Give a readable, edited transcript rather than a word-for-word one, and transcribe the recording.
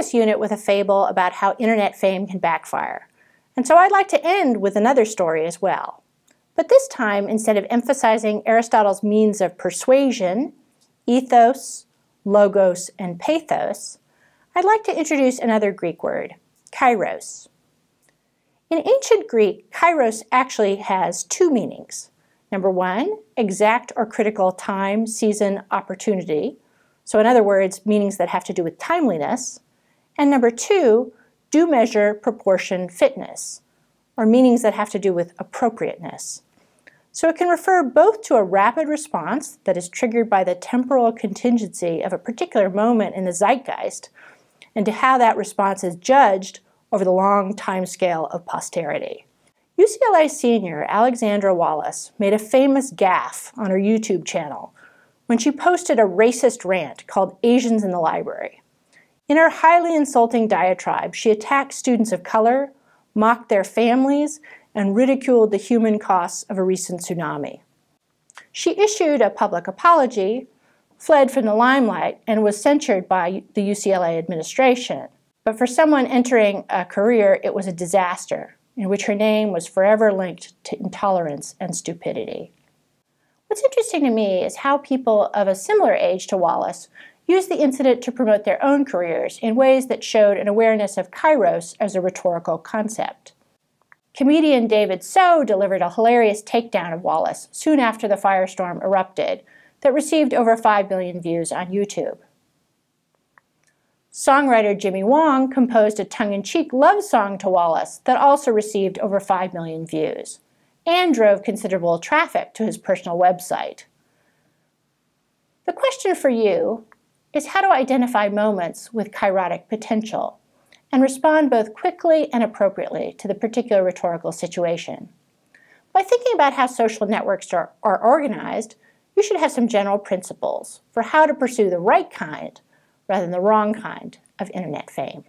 this unit with a fable about how internet fame can backfire. And so I'd like to end with another story as well. But this time, instead of emphasizing Aristotle's means of persuasion, ethos, logos, and pathos, I'd like to introduce another Greek word, kairos. In ancient Greek, kairos actually has two meanings. Number one, exact or critical time, season, opportunity. So in other words, meanings that have to do with timeliness. And number two, due measure, proportion, fitness, or meanings that have to do with appropriateness. So it can refer both to a rapid response that is triggered by the temporal contingency of a particular moment in the zeitgeist, and to how that response is judged over the long time scale of posterity. UCLA senior Alexandra Wallace made a famous gaffe on her YouTube channel when she posted a racist rant called Asians in the Library. In her highly insulting diatribe, she attacked students of color, mocked their families, and ridiculed the human costs of a recent tsunami. She issued a public apology, fled from the limelight, and was censured by the UCLA administration. But for someone entering a career, it was a disaster, in which her name was forever linked to intolerance and stupidity. What's interesting to me is how people of a similar age to Wallace used the incident to promote their own careers in ways that showed an awareness of kairos as a rhetorical concept. Comedian David So delivered a hilarious takedown of Wallace soon after the firestorm erupted that received over 5 million views on YouTube. Songwriter Jimmy Wong composed a tongue-in-cheek love song to Wallace that also received over 5 million views and drove considerable traffic to his personal website. The question for you is how to identify moments with kairotic potential and respond both quickly and appropriately to the particular rhetorical situation. By thinking about how social networks are organized, you should have some general principles for how to pursue the right kind rather than the wrong kind of internet fame.